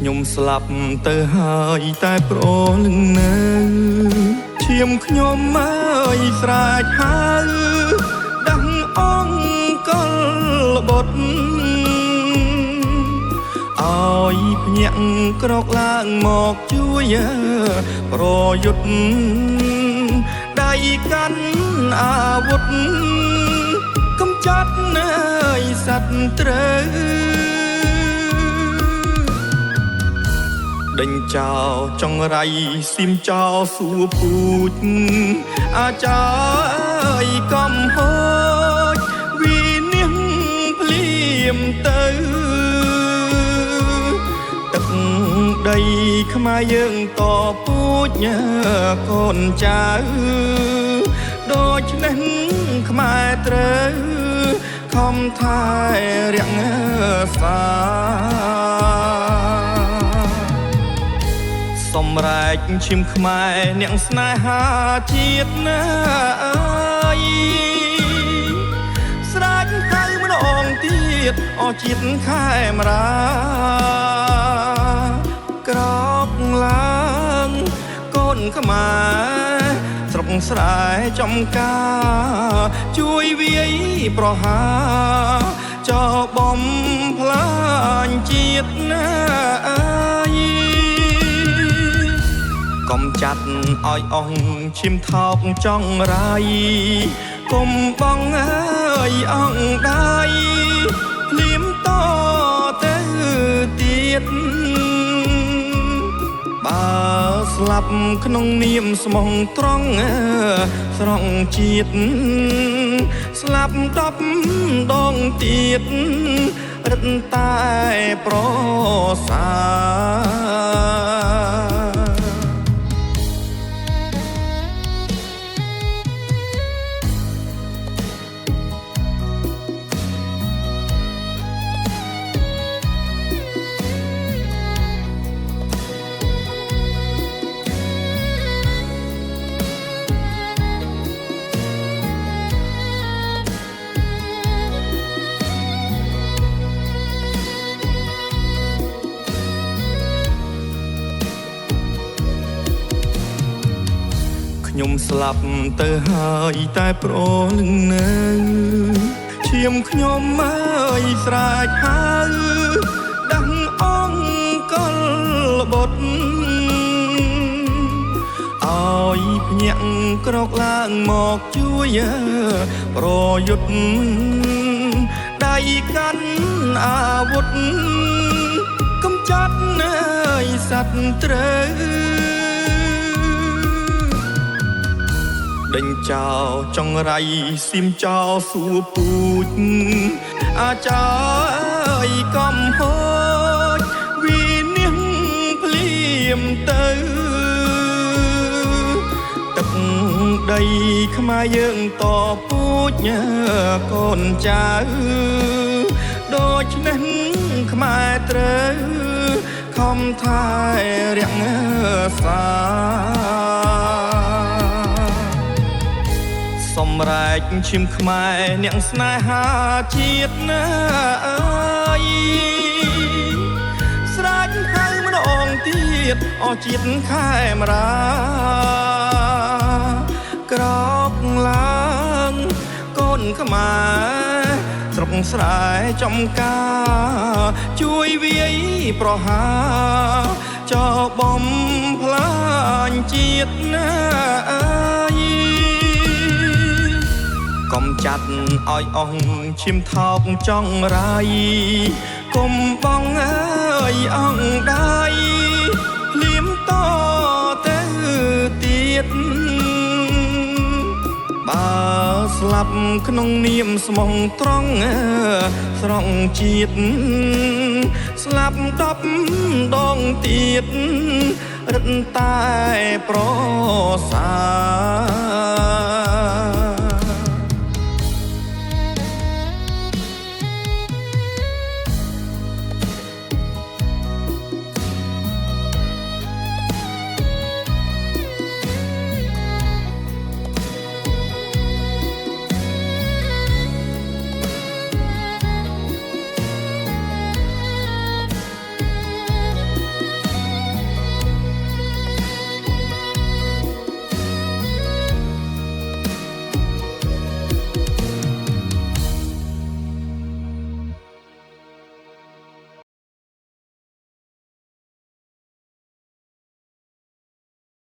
ខ្ញុំស្លាប់ទៅហើយតែប្រលឹងនៅឈាមខ្ញុំអើយស្រែកហៅដឹងអង្គលបុត្រឲ្យភ្ញាក់ក្រកឡើងមកជួយប្រយុទ្ធដៃកាន់អាវុធកំចាត់នៅសត្រូវដេញចោលចង្រៃស៊ីមចោលសួរពូជអាចារ្យអើយកំហូចវិនិច្ឆ័យភ្លាមទៅទឹកដីខ្មែរយើងតពូជកូនចៅដូច្នេះខ្មែរត្រូវខំថែរក្សាសម្រែកឈាមខ្មែរអ្នកស្នេហាជាតិណាអើយស្រែកហៅម្ដងទៀតអស់ជាតិខែមរាក្រោកឡើងកូនខ្មែរស្រុកស្រែចំការជួយវាយប្រហារចោលបំផ្លាញជាតិណាអើយកុំចាត់ឲ្យអស់ឈាមថោកចង់រាយកុំបងអើយអង្ដៃភ្លាមតទៅទៀតបើស្លាប់ក្នុងនាមស្មងត្រង់ស្រង់ជាតិស្លាប់10ដងទៀតរឹតតែប្រសាខ្ញុំស្លាប់ទៅហើយតែប្រលឹងនៅឈាមខ្ញុំអើយស្រែកហៅដឹងអង្គលបុត្រឲ្យភ្ញាក់ក្រកឡើងមកជួយប្រយុទ្ធដៃកាន់អាវុធកំចាត់នៅសត្រូវដេញចោលចង្រៃស៊ីមចោលសួរពូជអាចារ្យអើយកំហូចវិនិច្ឆ័យភ្លាមទៅទឹកដីខ្មែរយើងតពូជកូនចៅដូច្នេះខ្មែរត្រូវខំថែរក្សាសម្រែកឈាមខ្មែរអ្នកស្នេហាជាតិណាអើយស្រែកហៅម្ដងទៀតអស់ជាតិខែមរាក្រោកឡើងកូនខ្មែរស្រុកស្រែចំការជួយវាយប្រហារចោលបំផ្លាញជាតិណាអើយកុំចាត់ឲ្យអស់ឈាមថោកចង់រាយកុំបងអើយអង្ដៃភ្លាមតទៅទៀតបើស្លាប់ក្នុងនាមស្មងត្រង់ស្រង់ជាតិស្លាប់10ដងទៀតរឹតតែប្រសា